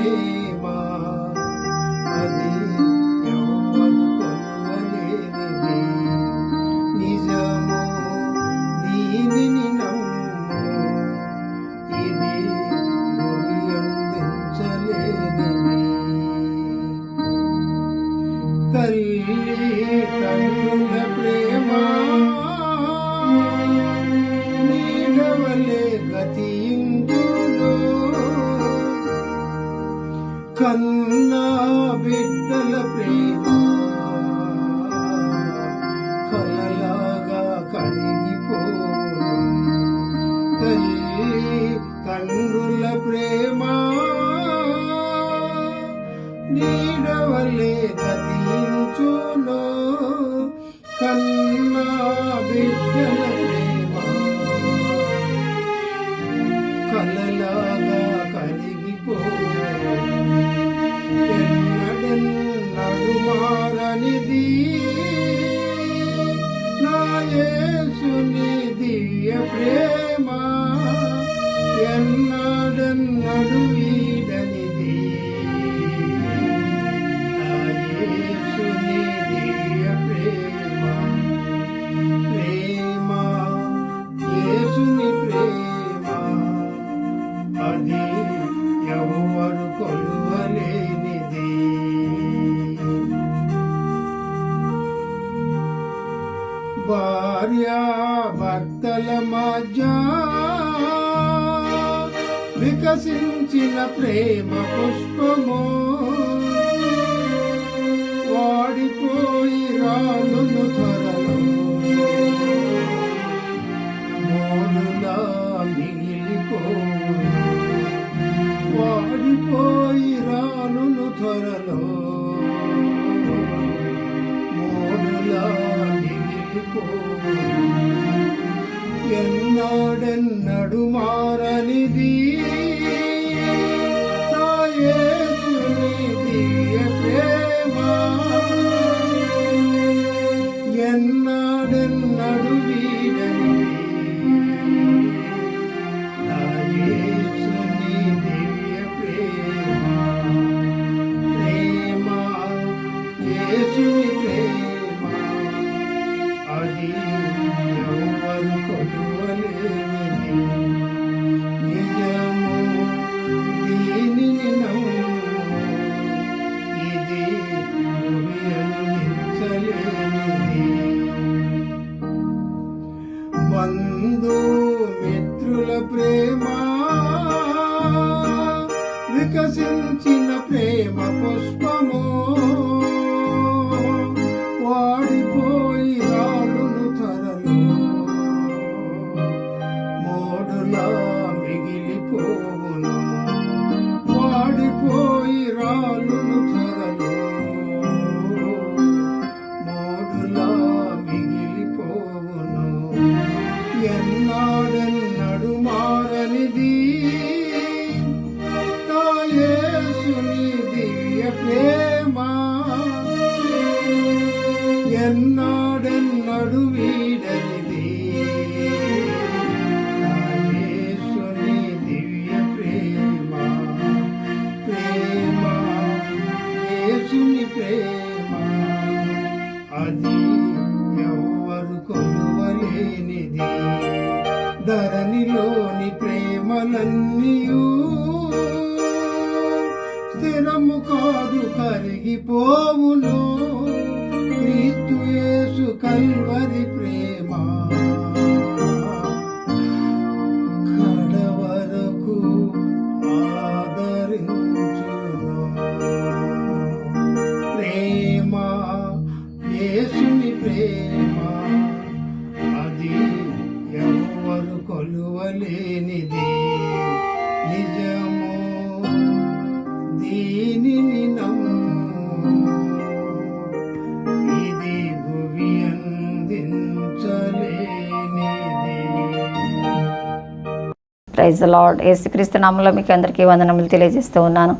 ప్రేమ అది ఎవరు కొనలేనిది. నిజము దీనిని నమ్ము, ఇది గురి అందించలేనిది. తల్లి కన్నుల ప్రేమ నీడవలే గతించును, కన్నా బిడ్డల ప్రేమ కలలాగా కరిగిపోను. తల్లి కన్నుల ప్రేమ నీడవలే గతించును, కన్నా బిడ్డల ప్రేమ కలలాగా కరిగిపోను. ఎన్నడెన్నడు మారనిది నా యేసుని దివ్య ప్రేమ, ఎన్నడెన్నడు వీడనిది నా యేసుని దివ్య ప్రేమ. ప్రేమ యేసుని ప్రేమ అది ఎవరు కొలువలేనిది. భార్యాభర్తల మధ్య వికసించిన ప్రేమ పుష్పము వాడిపోయి రాలును త్వరలో, మోడులా మిగిలిపోవును. వాడిపోయి రాలును త్వరలో, మోడులా మిగిలిపోవును. ఎన్నడెన్నడు మారనిది నా యేసుని దివ్య ప్రేమ, ఎన్నడెన్నడు వీడనిది నా యేసుని దివ్య ప్రేమ. ప్రేమ యేసుని ప్రేమ అది ఎవరు కొలువలేనిది. నిజము దీనిని నమ్ము, ఇది గురి అందించలేనిది. బంధు మిత్రుల ప్రేమ వికసించిన ప్రేమ పుష్పము వాడిపోయి రాలును త్వరలో, మోడులా మిగిలిపోవును. వాడిపోయి రాలును త్వరలో, మోడులా మిగిలిపోవును. ఎన్నడెన్నడు మారనిది నా యేసుని దివ్య ప్రేమ, ఎన్నడెన్నడు వీడనిది నా యేసుని దివ్య ప్రేమ. ప్రేమ యేసుని ప్రేమ అది ఎవరు కొలువలేనిది. ధరణిలోని ప్రేమలన్నీయు స్థిరము కాదు కరిగిపోవును. క్రీస్తు యేసు కల్వరి ప్రేమ కడవరకు ఆదరించును. ప్రేమ యేసుని ప్రేమ అది ఎవరు కొలువలేనిది. నిజము దీనిని నమ్ము, ఇది భువి అందించలేనిది. Praise the Lord. యేసుక్రీస్తు నామములో మీకు అందరికీ వందనములు తెలియజేస్తూ ఉన్నాను.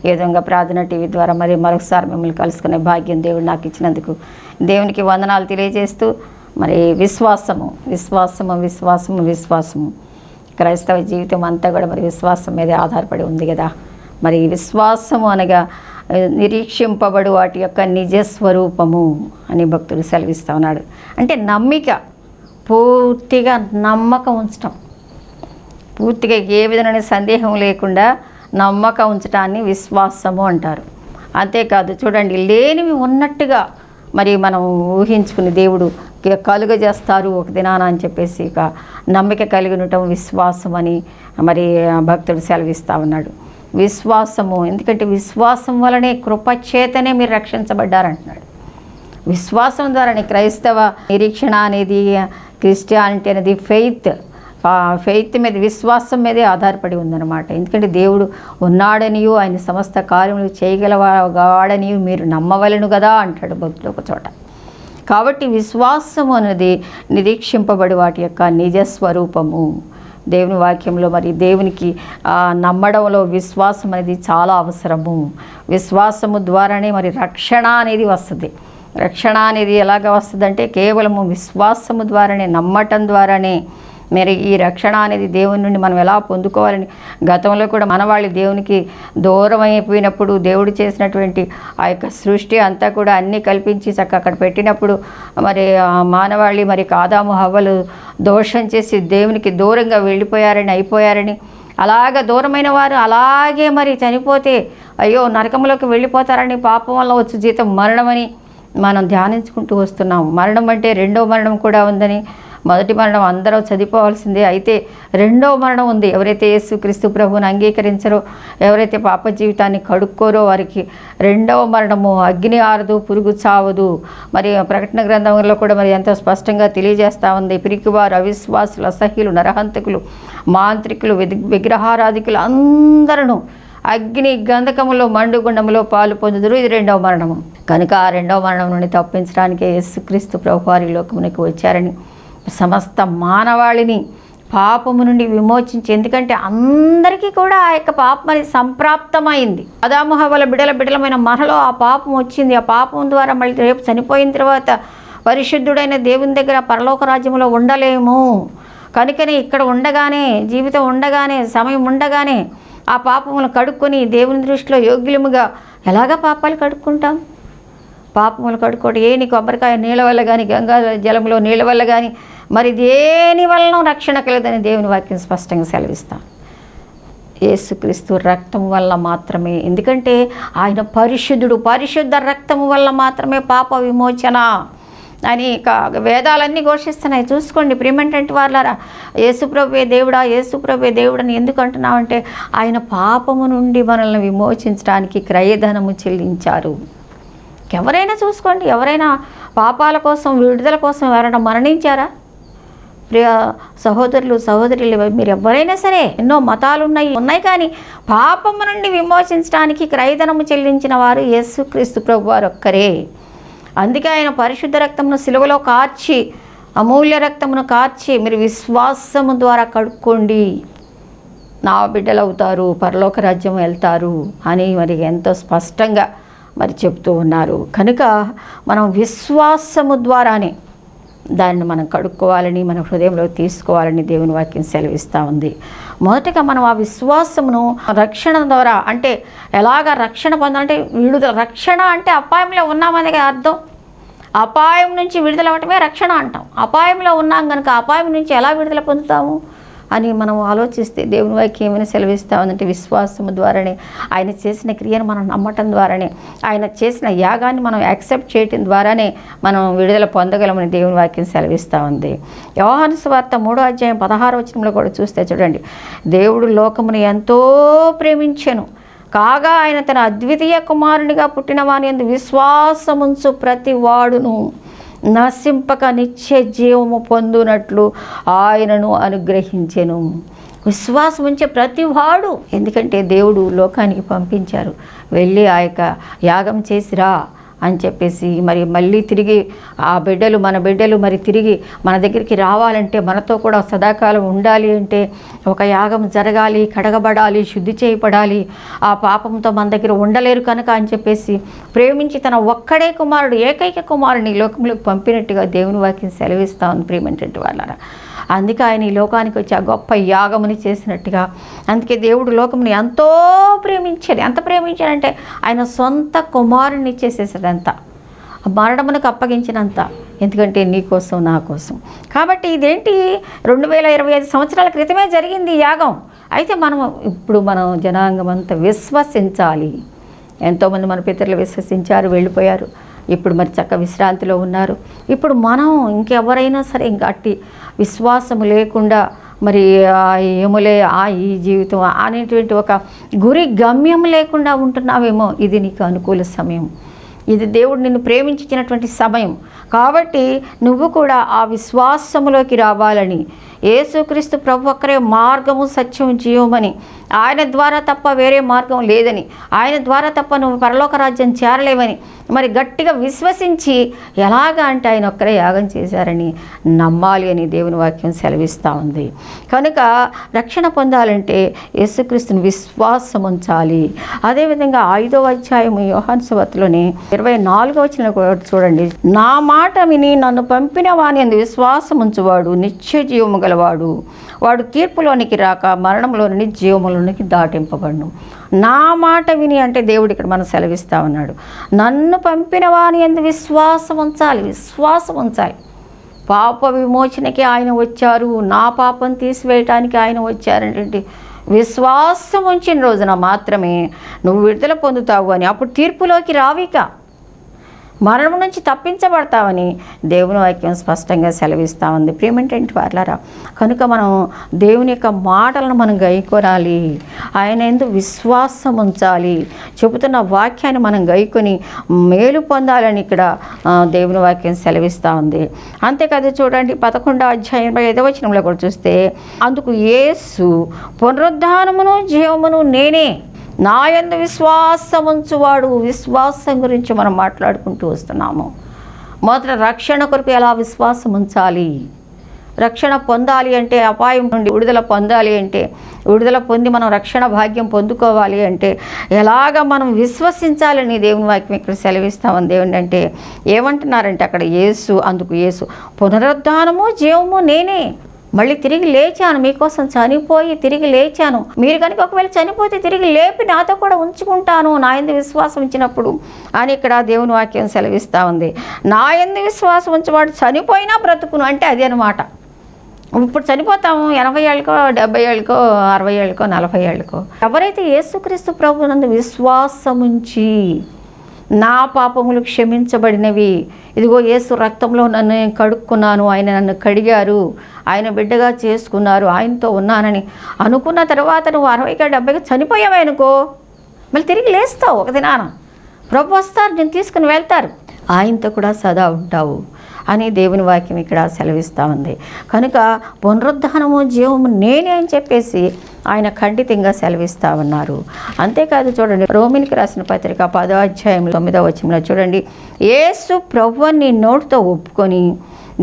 ఈ విధంగా ప్రార్థన టీవీ ద్వారా మరి మరొకసారి మిమ్మల్ని కలుసుకునే భాగ్యం దేవుడు నాకు ఇచ్చినందుకు దేవునికి వందనాలు తెలియజేస్తూ, మరి విశ్వాసము విశ్వాసము విశ్వాసము విశ్వాసము క్రైస్తవ జీవితం అంతా కూడా మరి విశ్వాసం మీదే ఆధారపడి ఉంది కదా. మరి విశ్వాసము అనగా నిరీక్షింపబడు వాటి యొక్క నిజస్వరూపము అని భక్తుడు సెలవిస్తూ ఉన్నాడు. అంటే నమ్మిక, పూర్తిగా నమ్మకం ఉంచటం, పూర్తిగా ఏ విధమైన సందేహం లేకుండా నమ్మకం ఉంచటాన్ని విశ్వాసము అంటారు. అంతేకాదు చూడండి, లేనివి ఉన్నట్టుగా మరి మనం ఊహించుకుని దేవుడు కలుగజేస్తారు ఒక దినాన అని చెప్పేసి ఇక నమ్మిక కలిగి ఉండటం విశ్వాసం అని మరి భక్తుడు సెలవిస్తూ ఉన్నాడు. విశ్వాసము, ఎందుకంటే విశ్వాసం వలనే కృపచేతనే మీరు రక్షించబడ్డారంటున్నాడు. విశ్వాసం ద్వారానే క్రైస్తవ నిరీక్షణ అనేది, క్రిస్టియానిటీ అనేది ఫెయిత్ మీద, విశ్వాసం మీదే ఆధారపడి ఉందన్నమాట. ఎందుకంటే దేవుడు ఉన్నాడనియు ఆయన సమస్త కార్యములు చేయగలవాడనియు మీరు నమ్మవలను కదా అంటాడు భక్తుడు ఒక చోట. కాబట్టి విశ్వాసము అనేది నిరీక్షింపబడి వాటి యొక్క నిజస్వరూపము. దేవుని వాక్యంలో మరి దేవునికి నమ్మడంలో విశ్వాసం అనేది చాలా అవసరము. విశ్వాసము ద్వారానే మరి రక్షణ అనేది వస్తుంది. రక్షణ అనేది ఎలాగ వస్తుందంటే కేవలము విశ్వాసము ద్వారానే, నమ్మటం ద్వారానే. మరి ఈ రక్షణ అనేది దేవుని నుండి మనం ఎలా పొందుకోవాలని, గతంలో కూడా మనవాళ్ళు దేవునికి దూరం అయిపోయినప్పుడు దేవుడు చేసినటువంటి ఆ యొక్క సృష్టి అంతా కూడా అన్నీ కల్పించి అక్కడ పెట్టినప్పుడు మరి మానవాళి మరి ఆదాము హవ్వలు దోషం చేసి దేవునికి దూరంగా అయిపోయారని అలాగ దూరమైన వారు అలాగే మరి చనిపోతే అయ్యో నరకంలోకి వెళ్ళిపోతారని, పాపం వల్ల వచ్చే జీతం మరణమని మనం ధ్యానించుకుంటూ వస్తున్నాం. మరణం అంటే రెండో మరణం కూడా ఉందని. మొదటి మరణం అందరూ చనిపోవాల్సిందే, అయితే రెండవ మరణం ఉంది. ఎవరైతే యేసుక్రీస్తు ప్రభువుని అంగీకరించరో, ఎవరైతే పాప జీవితాన్ని కడుక్కోరో వారికి రెండవ మరణము, అగ్ని ఆరదు, పురుగు చావదు. మరి ప్రకటన గ్రంథంలో కూడా మరి ఎంతో స్పష్టంగా తెలియజేస్తూ ఉంది. పిరికివారు, అవిశ్వాసులు, అసహ్యులు, నరహంతకులు, మాంత్రికులు, విగ్రహారాధికులు అందరూ అగ్ని గంధకములో మండుగుండములో పాలు పొందుదురు. ఇది రెండవ మరణము. కనుక ఆ రెండవ మరణం నుండి తప్పించడానికే యేసుక్రీస్తు ప్రభువారి లోకమునికి వచ్చారని, సమస్త మానవాళిని పాపము నుండి విమోచించి, ఎందుకంటే అందరికీ కూడా ఆ యొక్క పాపం అనేది సంప్రాప్తమైంది. ఆదాము హవ్వల బిడలమైన మనలో ఆ పాపం వచ్చింది. ఆ పాపం ద్వారా మళ్ళీ రేపు చనిపోయిన తర్వాత పరిశుద్ధుడైన దేవుని దగ్గర పరలోక రాజ్యంలో ఉండలేము. కనుకనే ఇక్కడ ఉండగానే, జీవితం ఉండగానే, సమయం ఉండగానే ఆ పాపములను కడుక్కొని దేవుని దృష్టిలో యోగ్యులముగా ఎలాగా పాపాలు కడుక్కుంటాం? పాపములు కడుక్కోవడం నీ కొబ్బరికాయ నీళ్ళ వల్ల కానీ, గంగా జలంలో నీళ్ళ వల్ల కానీ మరి దేని వలన రక్షణ కలదని దేవుని వాక్యం స్పష్టంగా సెలవిస్తాం. యేసుక్రీస్తు రక్తం వల్ల మాత్రమే. ఎందుకంటే ఆయన పరిశుద్ధుడు, పరిశుద్ధ రక్తము వల్ల మాత్రమే పాప విమోచన అని వేదాలన్నీ ఘోషిస్తున్నాయి. చూసుకోండి ప్రియమైనటువంటి వాళ్ళారా, యేసుప్రభువే దేవుడా, యేసుప్రభువే దేవుడని ఎందుకు అంటున్నామంటే ఆయన పాపము నుండి మనల్ని విమోచించడానికి క్రయధనము చెల్లించారు. ఎవరైనా చూసుకోండి, ఎవరైనా పాపాల కోసం, విడుదల కోసం ఎవరైనా మరణించారా? ప్రియ సహోదరులు, సహోదరులు, మీరు ఎవరైనా సరే, ఎన్నో మతాలు ఉన్నాయి కానీ పాపము నుండి విమోచించడానికి క్రయధనము చెల్లించిన వారు యేసుక్రీస్తు ప్రభువారు ఒక్కరే. అందుకే ఆయన పరిశుద్ధ రక్తమును సిలువలో కార్చి, అమూల్య రక్తమును కార్చి మీరు విశ్వాసము ద్వారా కడుక్కోండి, నా బిడ్డలు అవుతారు, పరలోక రాజ్యం వెళ్తారు అని మరి ఎంతో స్పష్టంగా మరి చెప్తూ ఉన్నారు. కనుక మనం విశ్వాసము ద్వారానే దాన్ని మనం కడుక్కోవాలని, మన హృదయంలో తీసుకోవాలని దేవుని వాక్యం సెలవిస్తూ ఉంది. మొదటగా మనం ఆ విశ్వాసమును రక్షణ ద్వారా, అంటే ఎలాగ రక్షణ పొందాలంటే విడుదల. రక్షణ అంటే అపాయంలో ఉన్నామనే అర్థం. అపాయం నుంచి విడుదల అవ్వటమే రక్షణ అంటాం. అపాయంలో ఉన్నాం కనుక అపాయం నుంచి ఎలా విడుదల పొందుతాము అని మనం ఆలోచిస్తే దేవుని వాక్యం ఏమైనా సెలవిస్తూ ఉందంటే విశ్వాసము ద్వారానే, ఆయన చేసిన క్రియను మనం నమ్మటం ద్వారానే, ఆయన చేసిన యాగాన్ని మనం యాక్సెప్ట్ చేయటం ద్వారానే మనం విడుదల పొందగలమని దేవుని వాక్యం సెలవిస్తూ ఉంది. యోహాను సువార్త 3:16 కూడా చూస్తే చూడండి, దేవుడు లోకమును ఎంతో ప్రేమించెను, కాగా ఆయన తన అద్వితీయ కుమారునిగా పుట్టిన వాని యందు విశ్వాసముంచు ప్రతి వాడును నశింపక నిత్య జీవము పొందునట్లు ఆయనను అనుగ్రహించెను. విశ్వాసం ఉంచే ప్రతివాడు, ఎందుకంటే దేవుడు లోకానికి పంపించారు, వెళ్ళి ఆ యొక్క యాగం చేసిరా అని చెప్పేసి మరి మళ్ళీ తిరిగి ఆ బిడ్డలు, మన బిడ్డలు మరి తిరిగి మన దగ్గరికి రావాలంటే, మనతో కూడా సదాకాలం ఉండాలి అంటే ఒక యాగం జరగాలి, కడగబడాలి, శుద్ధి చేయబడాలి. ఆ పాపంతో మన దగ్గర ఉండలేరు కనుక అని చెప్పేసి ప్రేమించి తన ఒక్కడే కుమారుడు, ఏకైక కుమారుని లోకంలోకి పంపినట్టుగా దేవుని వాక్యం సెలవిస్తూ ఉంది. ప్రియమైనటువంటి వాళ్ళారా, అందుకే ఆయన ఈ లోకానికి వచ్చి ఆ గొప్ప యాగముని చేసినట్టుగా, అందుకే దేవుడు లోకముని ఎంతో ప్రేమించాడు. ఎంత ప్రేమించాడంటే ఆయన సొంత కుమారుని ఇచ్చేసేసాడంత, మరణమునకు అప్పగించినంత. ఎందుకంటే నీ కోసం నా కోసం. కాబట్టి ఇదేంటి 2025 సంవత్సరాల క్రితమే జరిగింది ఈ యాగం. అయితే ఇప్పుడు మనం జనాంగం అంతా విశ్వసించాలి. ఎంతోమంది మన పితరులు విశ్వసించారు, వెళ్ళిపోయారు. ఇప్పుడు మరి చక్క విశ్రాంతిలో ఉన్నారు. ఇప్పుడు మనం ఇంకెవరైనా సరే ఇంకా అట్టి విశ్వాసము లేకుండా మరి ఏములే ఈ జీవితం అనేటువంటి ఒక గురి గమ్యం లేకుండా ఉంటున్నావేమో, ఇది నీకు అనుకూల సమయం. ఇది దేవుడు నిన్ను ప్రేమించినటువంటి సమయం. కాబట్టి నువ్వు కూడా ఆ విశ్వాసములోకి రావాలని, యేసుక్రీస్తు ప్రభు ఒక్కరే మార్గము, సత్యం, జీవమని, ఆయన ద్వారా తప్ప వేరే మార్గం లేదని, ఆయన ద్వారా తప్ప నువ్వు పరలోక రాజ్యం చేరలేవని మరి గట్టిగా విశ్వసించి, ఎలాగా అంటే ఆయన ఒక్కరే యాగం చేశారని నమ్మాలి అని దేవుని వాక్యం సెలవిస్తూ ఉంది. కనుక రక్షణ పొందాలంటే యేసుక్రీస్తుని విశ్వాసం ఉంచాలి. అదేవిధంగా 5వ అధ్యాయం యోహాను సువార్తలోని 24వ వచనం కూడా చూడండి. నా మాట విని నన్ను పంపిన వాని యందు విశ్వాసం ఉంచువాడు నిత్య జీవము గలవాడు, వాడు తీర్పులోనికి రాక మరణంలోని జీవములోనికి దాటింపబడును. నా మాట విని అంటే దేవుడు ఇక్కడ మనం సెలవిస్తూ ఉన్నాడు. నన్ను పంపిన వాని యందు విశ్వాసం ఉంచాలి, విశ్వాసం ఉంచాలి. పాప విమోచనకి ఆయన వచ్చారు, నా పాపం తీసివేయటానికి ఆయన వచ్చారంటే విశ్వాసం ఉంచిన రోజున మాత్రమే నువ్వు విడుదల పొందుతావు అని, అప్పుడు తీర్పులోకి రావిక, మరణం నుంచి తప్పించబడతావని దేవుని వాక్యం స్పష్టంగా సెలవిస్తూ ఉంది. ప్రియమైనటువంటి వారలారా, కనుక మనం దేవుని యొక్క మాటలను మనం గైకొనాలి, ఆయన యందు విశ్వాసం ఉంచాలి. చెబుతున్న వాక్యాన్ని మనం గైకొని మేలు పొందాలని ఇక్కడ దేవుని వాక్యం సెలవిస్తూ ఉంది. అంతేకాదు చూడండి 11వ అధ్యాయం 5వ వచనంలో కూడా చూస్తే, అందుకు యేసు పునరుద్ధానమును జీవమును నేనే, నా యందు విశ్వాసం ఉంచువాడు. విశ్వాసం గురించి మనం మాట్లాడుకుంటూ వస్తున్నాము. మొదట రక్షణ కొరకు ఎలా విశ్వాసం ఉంచాలి, రక్షణ పొందాలి అంటే, అపాయం నుండి విడుదల పొందాలి అంటే, విడుదల పొంది మనం రక్షణ భాగ్యం పొందుకోవాలి అంటే ఎలాగ మనం విశ్వసించాలని దేవుని వాక్యం ఇక్కడ సెలవిస్తామని దేవుని అంటే ఏమంటున్నారంటే అక్కడ అందుకు యేసు పునరుద్ధానము జీవము నేనే, మళ్ళీ తిరిగి లేచాను, మీకోసం చనిపోయి తిరిగి లేచాను. మీరు కనుక ఒకవేళ చనిపోతే తిరిగి లేపి నాతో కూడా ఉంచుకుంటాను, నా యందు విశ్వాసం ఉంచినప్పుడు అని ఇక్కడ దేవుని వాక్యం సెలవిస్తూ ఉంది. నా యందు విశ్వాసం ఉంచేవాడు చనిపోయినా బ్రతుకును అంటే అదే అనమాట. ఇప్పుడు చనిపోతాము 80 ఏళ్ళకో, 70 ఏళ్ళకో, 60 ఏళ్ళకో, 40 ఏళ్ళకో. ఎవరైతే యేసుక్రీస్తు ప్రభు నందు విశ్వాసం ఉంచి నా పాపములు క్షమించబడినవి, ఇదిగో యేసు రక్తంలో నన్ను కడుక్కున్నాను, ఆయన నన్ను కడిగారు, ఆయన బిడ్డగా చేసుకున్నారు, ఆయనతో ఉన్నానని అనుకున్న తర్వాత నువ్వు 60కి 70కి చనిపోయావే అనుకో, మళ్ళీ తిరిగి లేస్తావు. ఒక దినాన ప్రభు వస్తారు, నేను తీసుకుని వెళ్తారు, ఆయనతో కూడా సదా ఉంటావు అని దేవుని వాక్యం ఇక్కడ సెలవిస్తూ ఉంది. కనుక పునరుద్ధానము జీవము నేనే అని చెప్పేసి ఆయన ఖండితంగా సెలవిస్తూ ఉన్నారు. అంతేకాదు చూడండి, రోమిలికి రాసిన పత్రిక 10వ అధ్యాయం 9వ వచనంలో చూడండి, యేసు ప్రభువుని నీ నోటితో ఒప్పుకొని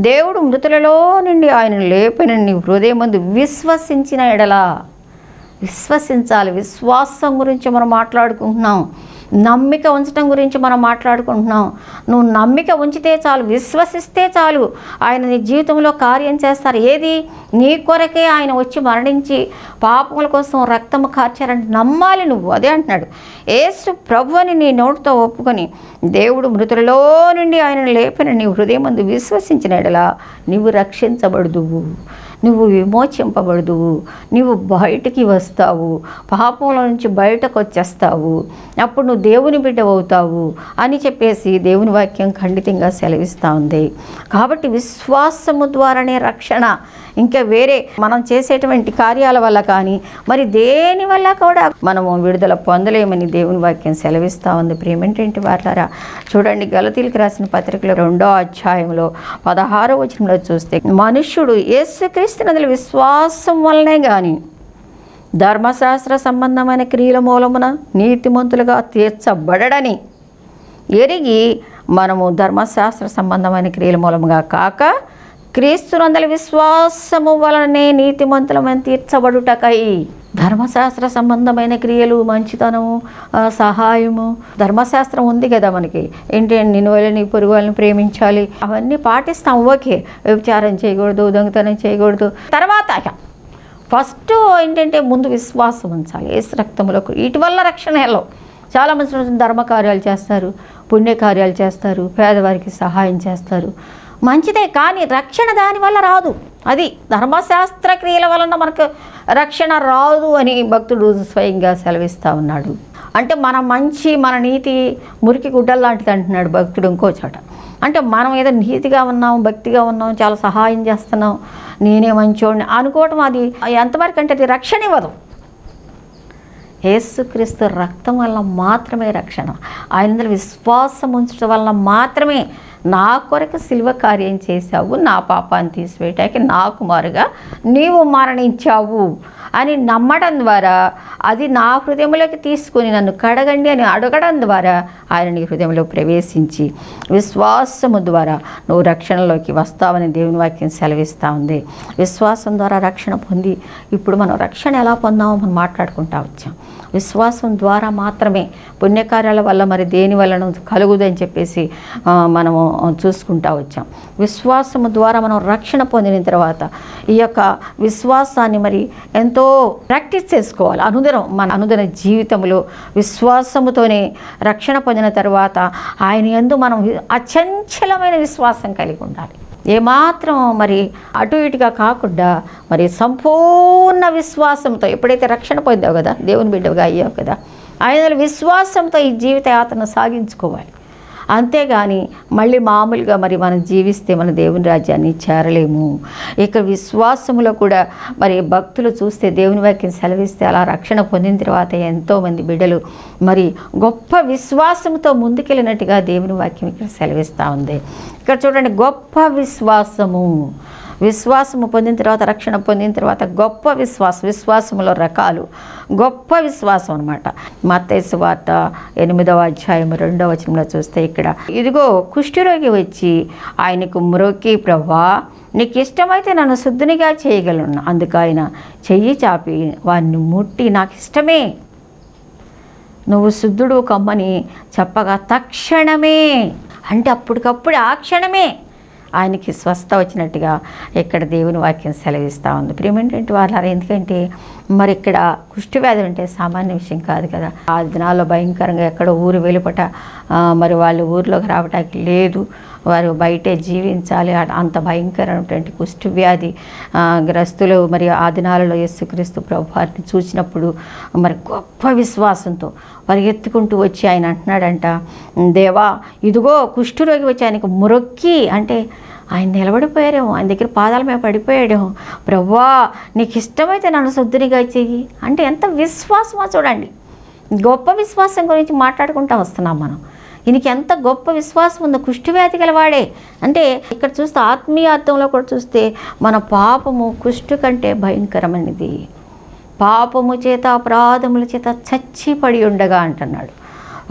దేవుడు మృతులలో నుండి ఆయన లేపిన నీ హృదయమందు విశ్వసించిన ఎడలా, విశ్వసించాలి. విశ్వాసం గురించి మనం మాట్లాడుకుంటున్నాం, నమ్మిక ఉంచడం గురించి మనం మాట్లాడుకుంటున్నాం. నువ్వు నమ్మిక ఉంచితే చాలు, విశ్వసిస్తే చాలు, ఆయన నీ జీవితంలో కార్యం చేస్తారు. ఏది? నీ కొరకే ఆయన వచ్చి మరణించి పాపముల కోసం రక్తము కార్చారంటే నమ్మాలి నువ్వు. అదే అంటున్నాడు, యేసు ప్రభువుని నీ నోటితో ఒప్పుకొని దేవుడు మృతులలో నుండి ఆయన లేపిన నీ హృదయమందు విశ్వసించిన ఎడలా నీవు రక్షించబడుదువు, నువ్వు విమోచింపబడుదువు, నువ్వు బయటికి వస్తావు, పాపంలో నుంచి బయటకు వచ్చేస్తావు, అప్పుడు నువ్వు దేవుని బిడ్డ అవుతావు అని చెప్పేసి దేవుని వాక్యం ఖండితంగా సెలవిస్తూ ఉంది. కాబట్టి విశ్వాసము ద్వారానే రక్షణ. ఇంకా వేరే మనం చేసేటువంటి కార్యాల వల్ల కానీ మరి దేని వల్ల కూడా మనము విడుదల పొందలేమని దేవుని వాక్యం సెలవిస్తూ ఉంది. ప్రియమేంటి వారలారా, చూడండి గలతీయులకు రాసిన పత్రికలో 2వ అధ్యాయంలో 16వ వచనంలో చూస్తే, మనుష్యుడు యేసుక్రీస్తునందు విశ్వాసం వల్లనే కానీ ధర్మశాస్త్ర సంబంధమైన క్రియల మూలమున నీతిమంతులుగా తీర్చబడడని ఎరిగి మనము ధర్మశాస్త్ర సంబంధమైన క్రియల మూలముగా కాక క్రీస్తునందలి విశ్వాసము వలననే నీతిమంతులమని తీర్చబడుటకై. ధర్మశాస్త్ర సంబంధమైన క్రియలు, మంచితనము, సహాయము, ధర్మశాస్త్రం ఉంది కదా మనకి. ఏంటి, నిన్ను వాళ్ళని పొరుగు వాళ్ళని ప్రేమించాలి, అవన్నీ పాటిస్తాం. ఓకే, వ్యభిచారం చేయకూడదు, దొంగతనం చేయకూడదు. తర్వాత ఫస్ట్ ఏంటంటే ముందు విశ్వాసం ఉంచాలి యేసు రక్తంలో. వీటి వల్ల రక్షణ ఎలా. చాలామంది ధర్మకార్యాలు చేస్తారు, పుణ్యకార్యాలు చేస్తారు, పేదవారికి సహాయం చేస్తారు, మంచిదే. కానీ రక్షణ దానివల్ల రాదు. అది ధర్మశాస్త్ర క్రియల వలన మనకు రక్షణ రాదు అని భక్తుడు స్వయంగా సెలవిస్తూ ఉన్నాడు. అంటే మన మంచి, మన నీతి మురికి గుడ్డలు లాంటిది అంటున్నాడు భక్తుడు ఇంకో చోట. అంటే మనం ఏదో నీతిగా ఉన్నాం, భక్తిగా ఉన్నాం, చాలా సహాయం చేస్తున్నాం, నేనే మంచోడిని అనుకోవటం అది ఎంతవరకు అంటే అది రక్షణ ఇవ్వదు. యేసుక్రీస్తు రక్తం వల్ల మాత్రమే రక్షణ. ఆయన విశ్వాసం ఉంచడం వల్ల మాత్రమే నా కొరకు సిలువ కార్యం చేశావు, నా పాపాన్ని తీసివేయటానికి నాకు మారుగా నీవు మరణించావు అని నమ్మడం ద్వారా, అది నా హృదయంలోకి తీసుకొని నన్ను కడగండి అని అడగడం ద్వారా ఆయన నీ హృదయంలో ప్రవేశించి విశ్వాసము ద్వారా నువ్వు రక్షణలోకి వస్తావని దేవుని వాక్యం సెలవిస్తూ ఉంది. విశ్వాసం ద్వారా రక్షణ పొంది ఇప్పుడు మనం రక్షణ ఎలా పొందామో మనం మాట్లాడుకుంటూ వచ్చాం. విశ్వాసం ద్వారా మాత్రమే, పుణ్యకార్యాల వల్ల మరి దేని వలన కలుగుదని చెప్పేసి మనము చూసుకుంటూ వచ్చాం. విశ్వాసము ద్వారా మనం రక్షణ పొందిన తర్వాత ఈ యొక్క విశ్వాసాన్ని మరి ఎంతో ప్రాక్టీస్ చేసుకోవాలి. మన అనుదిన జీవితంలో విశ్వాసముతోనే రక్షణ పొందిన తర్వాత ఆయన యందు మనం అచంచలమైన విశ్వాసం కలిగి ఉండాలి. ఏమాత్రం మరి అటు ఇటుగా కాకుండా మరి సంపూర్ణ విశ్వాసంతో, ఎప్పుడైతే రక్షణ పొందావు కదా, దేవుని బిడ్డగా అయ్యావు కదా, ఆయన విశ్వాసంతో ఈ జీవిత యాత్రను సాగించుకోవాలి. అంతేగాని మళ్ళీ మామూలుగా మరి మనం జీవిస్తే మన దేవుని రాజ్యాన్ని చేరలేము. ఇక విశ్వాసములో కూడా మరి భక్తులు చూస్తే దేవుని వాక్యం సెలవిస్తే అలా రక్షణ పొందిన తర్వాత ఎంతోమంది బిడ్డలు మరి గొప్ప విశ్వాసంతో ముందుకెళ్ళినట్టుగా దేవుని వాక్యం ఇక్కడ సెలవిస్తూ ఉంది. ఇక్కడ చూడండి, గొప్ప విశ్వాసము పొందిన తర్వాత, రక్షణ పొందిన తర్వాత గొప్ప విశ్వాసములో రకాలు. గొప్ప విశ్వాసం అనమాట. మత్తయి సువార్త 8వ అధ్యాయం 2వ వచనంలో చూస్తే ఇక్కడ, ఇదిగో కుష్ఠరోగి వచ్చి ఆయనకు మ్రొక్కి, ప్రభువా నీకు ఇష్టమైతే నన్ను శుద్ధునిగా చేయగలను. అందుకు ఆయన చెయ్యి చాపి వారిని ముట్టి, నాకు ఇష్టమే, నువ్వు శుద్ధుడు కమ్మని చెప్పగా తక్షణమే, అంటే అప్పటికప్పుడు ఆ క్షణమే ఆయనకి స్వస్థ వచ్చినట్టుగా ఇక్కడ దేవుని వాక్యం సెలవిస్తూ ఉంది. ప్రియమైనటువంటి వాళ్ళారా, ఎందుకంటే మరి ఇక్కడ కుష్ఠవ్యాధి అంటే సామాన్య విషయం కాదు కదా. ఆ దినాల్లో భయంకరంగా ఎక్కడో ఊరు వెలుపట మరి వాళ్ళు ఊరిలోకి రావటానికి లేదు, వారు బయటే జీవించాలి. అంత భయంకరమైనటువంటి కుష్ఠవ్యాధి గ్రస్తులు మరి ఆ దినాలలో యేసుక్రీస్తు ప్రభువారిని చూసినప్పుడు మరి గొప్ప విశ్వాసంతో పరిగెత్తుకుంటూ వచ్చి ఆయన అంటున్నాడంట, దేవా ఇదిగో కుష్ఠరోగి వచ్చి ఆయనకు మ్రొక్కి, అంటే ఆయన నిలబడిపోయారేమో, ఆయన దగ్గర పాదాల మీద పడిపోయాడేమో, ప్రభువా నీకు ఇష్టమైతే నన్ను శుద్ధినిగా చెయ్యి. అంటే ఎంత విశ్వాసమో చూడండి. గొప్ప విశ్వాసం గురించి మాట్లాడుకుంటూ వస్తున్నాం మనం. ఈయనకి ఎంత గొప్ప విశ్వాసం ఉందో, కుష్ఠవ్యాధి గలవాడే. అంటే ఇక్కడ చూస్తే ఆత్మీయ అర్థంలో కూడా చూస్తే మన పాపము కుష్ఠు కంటే భయంకరమైనది. పాపము చేత, అపరాధముల చేత చచ్చిపడి ఉండగా అంటున్నాడు.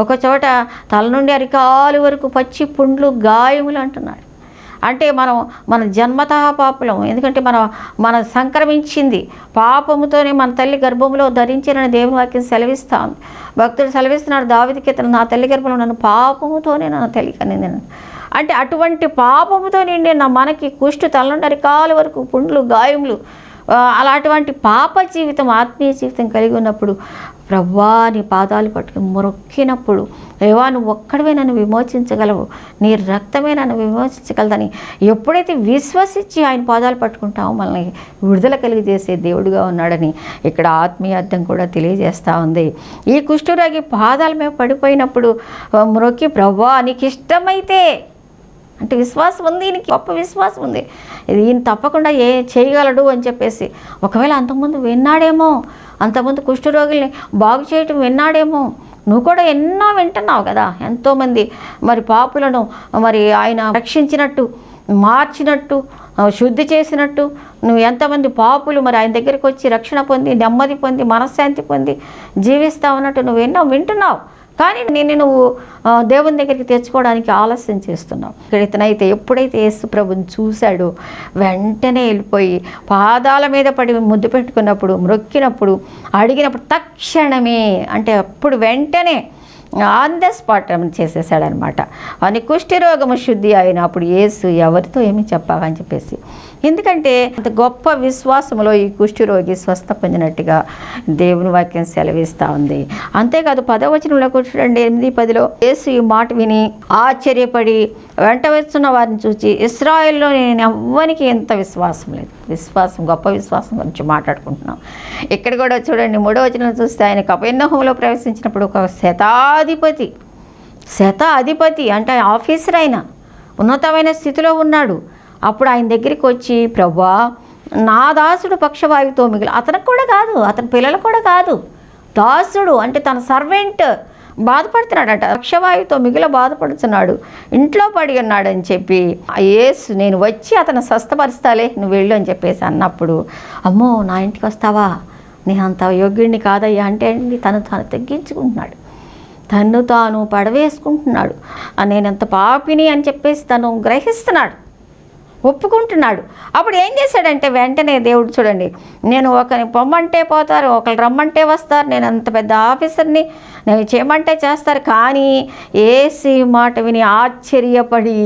ఒక చోట తల నుండి అరికాలు వరకు పచ్చి పుండ్లు, గాయములు అంటున్నాడు. అంటే మన జన్మతః పాపులం. ఎందుకంటే మన సంక్రమించింది పాపముతోనే, మన తల్లి గర్భంలో ధరించిన దేవుని వాక్యం సెలవిస్తూ ఉంది. భక్తుడు సెలవిస్తున్నాడు దావీదుకి, నా తల్లి గర్భంలో నన్ను పాపముతోనే నా తల్లి కనింది. అంటే అటువంటి పాపముతో నిండిన మనకి కుష్టు, తల నుండి అరికాల వరకు పుండ్లు, గాయములు, అలాంటి పాప జీవితం, ఆత్మీయ జీవితం కలిగి ఉన్నప్పుడు ప్రభువా నీ పాదాలు పట్టుకుని మొక్కినప్పుడు, దేవా నువ్వు ఒక్కడివే నన్ను విమోచించగలవు, నీ రక్తమే నన్ను విమోచించగలదని ఎప్పుడైతే విశ్వసించి ఆయన పాదాలు పట్టుకుంటామో మనల్ని విడుదల కలిగజేసే దేవుడుగా ఉన్నాడని ఇక్కడ ఆత్మీయ అర్థం కూడా తెలియజేస్తూ ఉంది. ఈ కుష్ఠరోగి పాదాల మీద పడిపోయినప్పుడు మొక్కి, ప్రభువా నీకు ఇష్టమైతే, అంటే విశ్వాసం ఉంది, ఈయనకి గొప్ప విశ్వాసం ఉంది, ఈయన తప్పకుండా చేయగలడు అని చెప్పేసి. ఒకవేళ అంతకుముందు విన్నాడేమో, అంతకుముందు కుష్ఠరోగుల్ని బాగు చేయటం విన్నాడేమో. నువ్వు కూడా ఎన్నో వింటున్నావు కదా, ఎంతోమంది మరి పాపులను మరి ఆయన రక్షించినట్టు, మార్చినట్టు, శుద్ధి చేసినట్టు. నువ్వు ఎంతమంది పాపులు మరి ఆయన దగ్గరికి వచ్చి రక్షణ పొంది, నెమ్మది పొంది, మనశ్శాంతి పొంది జీవిస్తా ఉన్నట్టు నువ్వు ఎన్నో వింటున్నావు. కానీ నువ్వు దేవుని దగ్గరికి తెచ్చుకోవడానికి ఆలస్యం చేస్తున్నావు. ఇతనైతే ఎప్పుడైతే యేసు ప్రభుని చూశాడో వెంటనే వెళ్ళిపోయి పాదాల మీద పడి ముద్దు పెట్టుకున్నప్పుడు, మ్రొక్కినప్పుడు, అడిగినప్పుడు తక్షణమే, అంటే అప్పుడు వెంటనే ఆన్ ద స్పాట్ చేసేసాడనమాట. అని కుష్ఠరోగము శుద్ధి అయినప్పుడు యేసు ఎవరితో ఏమి చెప్పాలని చెప్పేసి, ఎందుకంటే అంత గొప్ప విశ్వాసంలో ఈ కుష్ఠరోగి స్వస్థ పొందినట్టుగా దేవుని వాక్యం సెలవిస్తూ ఉంది. అంతేకాదు 10వ వచనంలో చూడండి, 8-10లో యేసు ఈ మాట విని ఆశ్చర్యపడి వెంట వస్తున్న వారిని చూసి, ఇశ్రాయేల్లో నేను ఎవ్వరికి ఎంత విశ్వాసం లేదు. విశ్వాసం, గొప్ప విశ్వాసం గురించి మాట్లాడుకుంటున్నాం. ఇక్కడ కూడా చూడండి 3వ వచనం చూస్తే, ఆయన కపెర్నహూములో ప్రవేశించినప్పుడు ఒక శతాధిపతి అంటే ఆఫీసర్, అయిన ఉన్నతమైన స్థితిలో ఉన్నాడు. అప్పుడు ఆయన దగ్గరికి వచ్చి, ప్రభువా, నా దాసుడు పక్షవాయువుతో మిగిలి, అతనికి కూడా కాదు, అతని పిల్లలు కూడా కాదు, దాసుడు అంటే తన సర్వెంట్ బాధపడుతున్నాడట, పక్షవాయువుతో మిగిలి బాధపడుతున్నాడు, ఇంట్లో పడి ఉన్నాడని చెప్పి, యేసు నేను వచ్చి అతను స్వస్థపరుస్తాలే, నువ్వు వెళ్ళు అని చెప్పేసి అన్నప్పుడు, అమ్మో నా ఇంటికి వస్తావా, నేను అంత యోగ్యుడిని కాదయ్యా అంటే తను తగ్గించుకుంటున్నాడు, తన్ను తాను పడవేసుకుంటున్నాడు, నేనెంత పాపిని అని చెప్పేసి తను గ్రహిస్తున్నాడు, ఒప్పుకుంటున్నాడు. అప్పుడు ఏం చేశాడంటే వెంటనే దేవుడు చూడండి, నేను ఒకరిని పొమ్మంటే పోతారు, ఒకరు రమ్మంటే వస్తారు, నేను అంత పెద్ద ఆఫీసర్ని, నేను చేయమంటే చేస్తారు, కానీ యేసు మాట విని ఆశ్చర్యపడి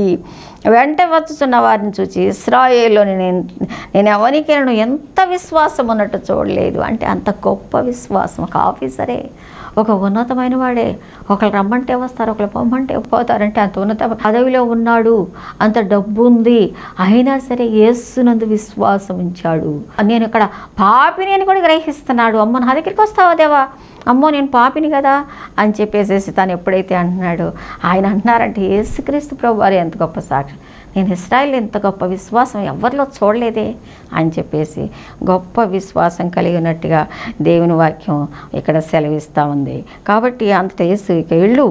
వెంట వచ్చుతున్న వారిని చూసి, ఇశ్రాయేలులో నేను ఎవరికి ఎంత విశ్వాసం ఉన్నట్టు చూడలేదు. అంటే అంత గొప్ప విశ్వాసం. ఒక ఆఫీసరే, ఒక ఉన్నతమైన వాడే, ఒకరు రమ్మంటే వస్తారు, ఒకరు పొమ్మంటే పోతారంటే అంత ఉన్నత పదవిలో ఉన్నాడు, అంత డబ్బు ఉంది, అయినా సరే యేసునందు విశ్వాసం ఉంచాడు. నేను ఇక్కడ పాపిని అని కూడా గ్రహిస్తున్నాడు. అమ్మ నా దగ్గరికి వస్తావా దేవా, అమ్మో నేను పాపిని కదా అని చెప్పేసి తను ఎప్పుడైతే అంటున్నాడో, ఆయన అంటున్నారంటే యేసుక్రీస్తు ప్రభు వారు ఎంత గొప్ప సాక్షి, నేను ఇశ్రాయేలు ఎంత గొప్ప విశ్వాసం ఎవరిలో చూడలేదే అని చెప్పేసి గొప్ప విశ్వాసం కలిగినట్టుగా దేవుని వాక్యం ఇక్కడ సెలవిస్తూ ఉంది. కాబట్టి అంతటా యేసు, ఇక వెళ్ళు,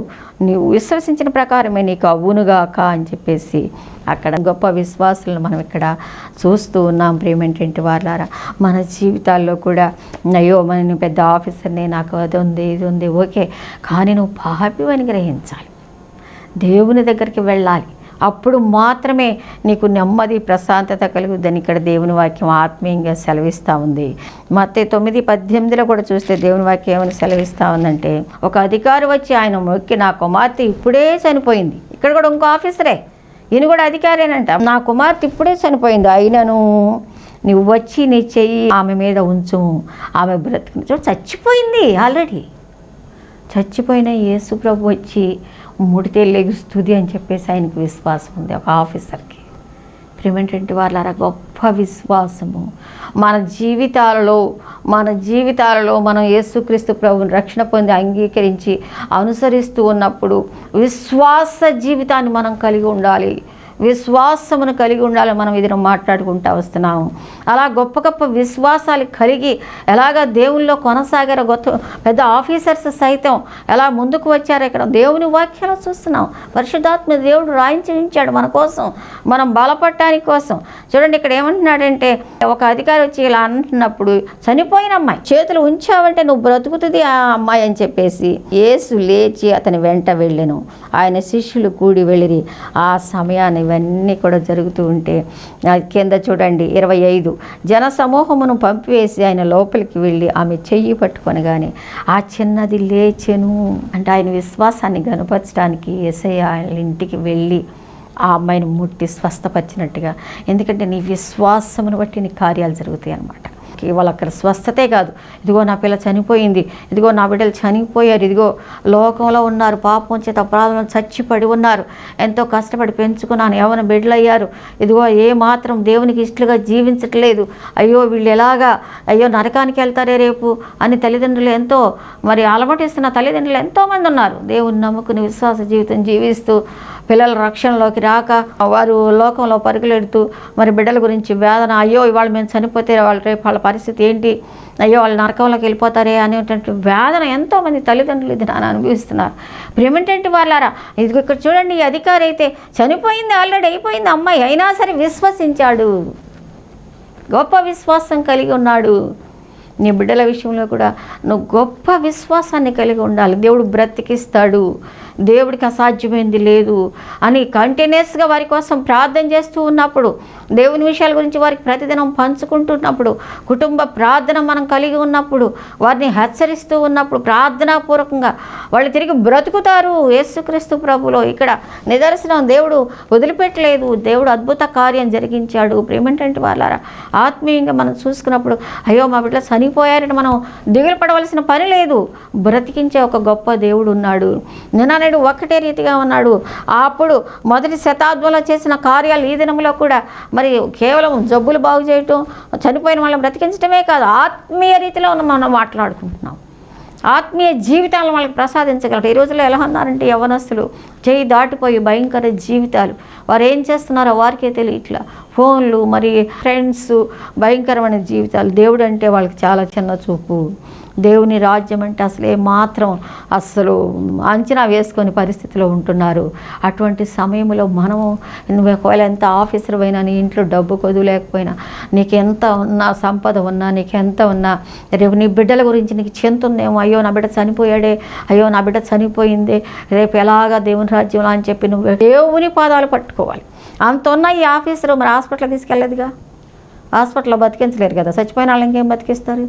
నీవు విశ్వసించిన ప్రకారమే నీకు అవునుగాక అని చెప్పేసి అక్కడ గొప్ప విశ్వాసాలను మనం ఇక్కడ చూస్తూ ఉన్నాం. ప్రేమేంటి వాళ్ళారా, మన జీవితాల్లో కూడా అయ్యో నేను పెద్ద ఆఫీసర్ని, నాకు అది ఉంది ఇది ఉంది, ఓకే, కానీ నువ్వు పాపివని గ్రహించాలి, దేవుని దగ్గరికి వెళ్ళాలి, అప్పుడు మాత్రమే నీకు నెమ్మది ప్రశాంతత కలుగుద్దని ఇక్కడ దేవుని వాక్యం ఆత్మీయంగా సెలవిస్తూ ఉంది. మత్తయి 9:18 కూడా చూస్తే దేవుని వాక్యం ఏమని సెలవిస్తూ ఉందంటే, ఒక అధికారి వచ్చి ఆయన మొక్కి, నా కుమార్తె ఇప్పుడే చనిపోయింది. ఇక్కడ కూడా ఇంకో ఆఫీసరే, ఈయన కూడా అధికారేనంట, నా కుమార్తె ఇప్పుడే చనిపోయింది, అయినను నువ్వు వచ్చి నీ చెయ్యి ఆమె మీద ఉంచు, ఆమె బ్రతుకు చచ్చిపోయింది, ఆల్రెడీ చచ్చిపోయిన యేసు ప్రభు వచ్చి ముడితే లెగుస్తుంది అని చెప్పేసి ఆయనకు విశ్వాసం ఉంది ఒక ఆఫీసర్కి. ప్రిమెంటెంట్ వాళ్ళ గొప్ప విశ్వాసము మన జీవితాలలో మనం యేసుక్రీస్తు ప్రభువుని రక్షణ పొంది అంగీకరించి అనుసరిస్తూ ఉన్నప్పుడు విశ్వాస జీవితాన్ని మనం కలిగి ఉండాలి, విశ్వాసమును కలిగి ఉండాలి. మనం ఇది మాట్లాడుకుంటూ వస్తున్నాము. అలా గొప్ప గొప్ప విశ్వాసాలు కలిగి ఎలాగ దేవుల్లో కొనసాగారో, పెద్ద ఆఫీసర్స్ సైతం ఎలా ముందుకు వచ్చారో ఇక్కడ దేవుని వాక్యాలు చూస్తున్నాం. పరిశుద్ధాత్మ దేవుడు రాయించి ఉంచాడు మన కోసం, మనం బలపడటానికి కోసం. చూడండి ఇక్కడ ఏమంటున్నాడంటే, ఒక అధికారి వచ్చి ఇలా అంటున్నప్పుడు, చనిపోయిన అమ్మాయి చేతులు ఉంచావంటే నువ్వు బ్రతుకుతుంది ఆ అమ్మాయి అని చెప్పేసి యేసు లేచి అతని వెంట వెళ్ళెను. ఆయన శిష్యులు కూడి వెళ్ళిరి. ఆ సమయాన్ని ఇవన్నీ కూడా జరుగుతూ ఉంటే కింద చూడండి 25, జన సమూహమును పంపివేసి ఆయన లోపలికి వెళ్ళి ఆమె చెయ్యి పట్టుకొనగానే ఆ చిన్నది లేచెను. అంటే ఆయన విశ్వాసాన్ని గనుపరచడానికి యేసయ్య ఇంటికి వెళ్ళి ఆ అమ్మాయిని ముట్టి స్వస్థపరిచినట్టుగా. ఎందుకంటే నీ విశ్వాసమును బట్టి నీ కార్యాలు జరుగుతాయి అన్నమాట. కేవలం అక్కడ స్వస్థతే కాదు, ఇదిగో నా పిల్ల చనిపోయింది, ఇదిగో నా బిడ్డలు చనిపోయారు, ఇదిగో లోకంలో ఉన్నారు, పాపం చేత అపరాధంలో చచ్చిపడి ఉన్నారు, ఎంతో కష్టపడి పెంచుకున్నాను, ఎవరైనా బిడ్డలు అయ్యారు, ఇదిగో ఏ మాత్రం దేవునికి ఇష్టలుగా జీవించట్లేదు, అయ్యో వీళ్ళు ఎలాగా, అయ్యో నరకానికి వెళ్తారే రేపు అని తల్లిదండ్రులు ఎంతో అలమటిస్తున్న తల్లిదండ్రులు ఎంతోమంది ఉన్నారు. దేవుని నమ్ముకుని విశ్వాస జీవితం జీవిస్తూ పిల్లల రక్షణలోకి రాక వారు లోకంలో పరుగులెడుతూ బిడ్డల గురించి వేదన, అయ్యో ఇవాళ మేము చనిపోతే వాళ్ళు రేపు వాళ్ళ పరిస్థితి ఏంటి, అయ్యో వాళ్ళు నరకంలోకి వెళ్ళిపోతారే అనేటువంటి వేదన ఎంతోమంది తల్లిదండ్రులు ఇది నాన్న అనుభవిస్తున్నారు. ప్రేమేంటంటే వాళ్ళారా, ఇది ఇక్కడ చూడండి, ఈ అధికారి అయితే చనిపోయింది, ఆల్రెడీ అయిపోయింది అమ్మాయి, అయినా సరే విశ్వసించాడు, గొప్ప విశ్వాసం కలిగి ఉన్నాడు. నీ బిడ్డల విషయంలో కూడా నువ్వు గొప్ప విశ్వాసాన్ని కలిగి ఉండాలి. దేవుడు బ్రతికిస్తాడు, దేవుడికి అసాధ్యమైంది లేదు అని కంటిన్యూస్గా వారి కోసం ప్రార్థన చేస్తూ ఉన్నప్పుడు, దేవుని విషయాల గురించి వారికి ప్రతిదినం పంచుకుంటున్నప్పుడు, కుటుంబ ప్రార్థన మనం కలిగి ఉన్నప్పుడు, వారిని హెచ్చరిస్తూ ఉన్నప్పుడు, ప్రార్థనాపూర్వకంగా వాళ్ళు తిరిగి బ్రతుకుతారు. యేసుక్రీస్తు ప్రభులో ఇక్కడ నిదర్శనం. దేవుడు వదిలిపెట్టలేదు, దేవుడు అద్భుత కార్యం జరిగించాడు. ప్రేమేంటంటే వాళ్ళారా, ఆత్మీయంగా మనం చూసుకున్నప్పుడు అయ్యో మా బిడ్డలు చనిపోయారని మనం దిగులు పడవలసిన పని లేదు. బ్రతికించే ఒక గొప్ప దేవుడు ఉన్నాడు. నిన్ననేడు ఒకటే రీతిగా ఉన్నాడు. అప్పుడు మొదటి శతాబ్దంలో చేసిన కార్యాలు ఈ దినంలో కూడా మరి కేవలం జబ్బులు బాగు చేయటం, చనిపోయిన వాళ్ళని బ్రతికించడమే కాదు, ఆత్మీయ రీతిలో మనం మాట్లాడుకుంటున్నాం. ఆత్మీయ జీవితాలను వాళ్ళకి ప్రసాదించగలరు. ఈ రోజుల్లో ఎలా ఉన్నారంటే యవ్వనస్తులు చేయి దాటిపోయి భయంకర జీవితాలు, వారు ఏం చేస్తున్నారో వారికే తెలియట్లా. ఫోన్లు, మరి ఫ్రెండ్స్, భయంకరమైన జీవితాలు. దేవుడు అంటే వాళ్ళకి చాలా చిన్న చూపు. దేవుని రాజ్యం అంటే అసలు అంచనా వేసుకొని పరిస్థితిలో ఉంటున్నారు. అటువంటి సమయంలో మనము, నువ్వు ఒకవేళ ఎంత ఆఫీసర్ అయినా, నీ ఇంట్లో డబ్బు కొద్దు లేకపోయినా, నీకు ఎంత ఉన్నా, సంపద ఉన్నా, నీకు ఎంత ఉన్నా, రేపు నీ బిడ్డల గురించి నీకు చింత ఉందేమో, అయ్యో నా బిడ్డ చనిపోయాడే, అయ్యో నా బిడ్డ చనిపోయిందే, రేపు ఎలాగా దేవుని రాజ్యంలో అని చెప్పి నువ్వు దేవుని పాదాలు పట్టుకోవాలి. అంత ఉన్న ఈ ఆఫీసరు మరి హాస్పిటల్కి తీసుకెళ్ళలేదుగా, హాస్పిటల్లో బతికించలేరు కదా, చచ్చిపోయిన వాళ్ళని ఇంకేం బతికిస్తారు,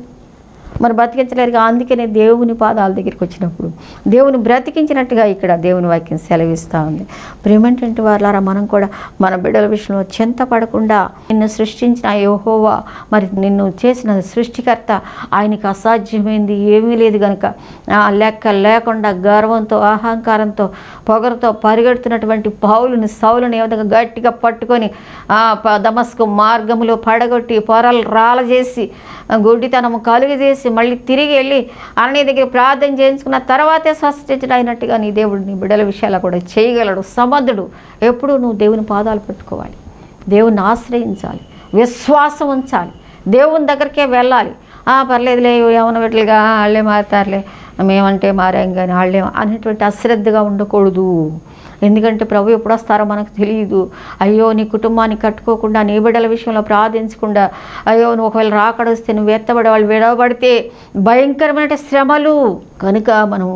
మరి బతికించలేరుగా. అందుకనే దేవుని పాదాల దగ్గరికి వచ్చినప్పుడు దేవుని బ్రతికించినట్టుగా ఇక్కడ దేవుని వాక్యం సెలవిస్తూ ఉంది. ప్రేమేంటంటే వాళ్ళారా, మనం కూడా మన బిడ్డల విషయంలో చింతపడకుండా, నిన్ను సృష్టించిన యెహోవా, మరి నిన్ను చేసిన సృష్టికర్త, ఆయనకి అసాధ్యమైంది ఏమీ లేదు కనుక లెక్క లేకుండా గర్వంతో, అహంకారంతో, పొగరుతో పరిగెడుతున్నటువంటి సౌలుని ఏ విధంగా గట్టిగా పట్టుకొని దమస్కు మార్గంలో పడగొట్టి పొరలు రాలజేసి గుడ్డితనము కలుగజేసి మళ్ళీ తిరిగి వెళ్ళి అన్నయ్య దగ్గర ప్రార్థన చేయించుకున్న తర్వాతే స్వస్థత అయినట్టుగా నీ దేవుడు నీ బిడ్డల విషయాలు కూడా చేయగలడు. సమర్థుడు. ఎప్పుడు నువ్వు దేవుని పాదాలు పట్టుకోవాలి, దేవుని ఆశ్రయించాలి, విశ్వాసం ఉంచాలి, దేవుని దగ్గరికే వెళ్ళాలి. పర్లేదులే ఏమైనా బిడ్డలుగా వాళ్ళే మారుతారులే, మేమంటే మారాం కానీ వాళ్ళే అనేటువంటి అశ్రద్ధగా ఉండకూడదు. ఎందుకంటే ప్రభు ఎప్పుడు వస్తారో మనకు తెలియదు. అయ్యో నీ కుటుంబాన్ని కట్టుకోకుండా, నీ బిడ్డల విషయంలో ప్రార్థించకుండా, అయ్యో నువ్వు ఒకవేళ రాకడొస్తే నువ్వు ఎత్తబడే వాళ్ళు విడవబడితే భయంకరమైన శ్రమలు. కనుక మనం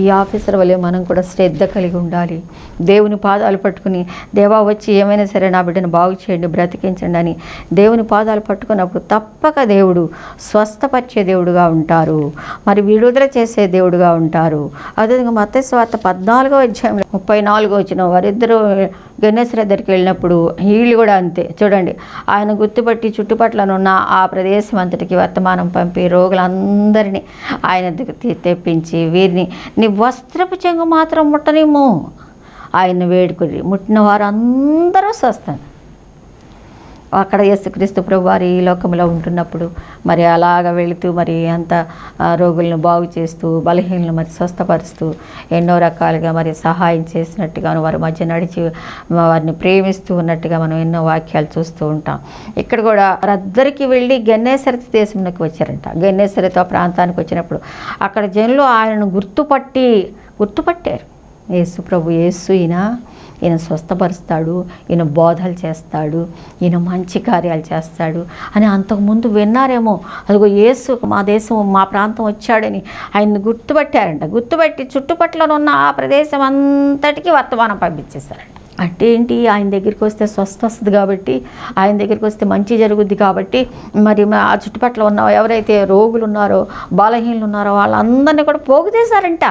ఈ ఆఫీసర్ వల్లే మనం కూడా శ్రద్ధ కలిగి ఉండాలి. దేవుని పాదాలు పట్టుకుని, దేవా వచ్చి ఏమైనా సరే నా బిడ్డను బాగు చేయండి, బ్రతికించండి అని దేవుని పాదాలు పట్టుకున్నప్పుడు తప్పక దేవుడు స్వస్థపరిచే దేవుడుగా ఉంటారు, మరి విడుదల చేసే దేవుడుగా ఉంటారు. అదేవిధంగా మత్తయి సువార్త 14వ అధ్యాయంలో 34వ వచనం, వారిద్దరూ గెన్నేసరి దగ్గరికి వెళ్ళినప్పుడు వీళ్ళు కూడా అంతే. చూడండి, ఆయన గుర్తుపట్టి చుట్టుపట్లనున్న ఆ ప్రదేశం అంతటికి వర్తమానం పంపి రోగులందరినీ ఆయన దగ్గర తెప్పించి, వీరిని నీ వస్త్రపు చెంగు మాత్రం ముట్టనేమో ఆయన వేడుకుని ముట్టిన వారందరూ స్వస్థం. అక్కడ యేసుక్రీస్తు ప్రభు వారి ఈ లోకంలో ఉంటున్నప్పుడు మరి అలాగ వెళుతూ మరి అంత రోగులను బాగు చేస్తూ, బలహీనలను మరి స్వస్థపరుస్తూ, ఎన్నో రకాలుగా మరి సహాయం చేసినట్టుగాను, వారి మధ్య నడిచి వారిని ప్రేమిస్తూ ఉన్నట్టుగా మనం ఎన్నో వాక్యాలు చూస్తూ ఉంటాం. ఇక్కడ కూడా వారందరికీ వెళ్ళి గెన్నేసరి దేశంలోకి వచ్చారంట. గెన్నేసరితో ప్రాంతానికి వచ్చినప్పుడు అక్కడ జనులు ఆయనను గుర్తుపట్టారు. యేసు ప్రభు, యేసు ఈయన స్వస్థపరుస్తాడు, ఈయన బోధలు చేస్తాడు, ఈయన మంచి కార్యాలు చేస్తాడు అని అంతకుముందు విన్నారేమో. అదిగో యేసు మా దేశం, మా ప్రాంతం వచ్చాడని ఆయన్ని గుర్తుపట్టారంట. గుర్తుపట్టి చుట్టుపక్కల ఉన్న ఆ ప్రదేశం అంతటికీ వర్తమానం పంపించేశారంట. అంటే ఏంటి, ఆయన దగ్గరికి వస్తే స్వస్థ వస్తుంది కాబట్టి, ఆయన దగ్గరికి వస్తే మంచి జరుగుద్ది కాబట్టి, మరి ఆ చుట్టుపక్కల ఉన్న ఎవరైతే రోగులు ఉన్నారో, బలహీనలు ఉన్నారో వాళ్ళందరినీ కూడా పోగు చేశారంట.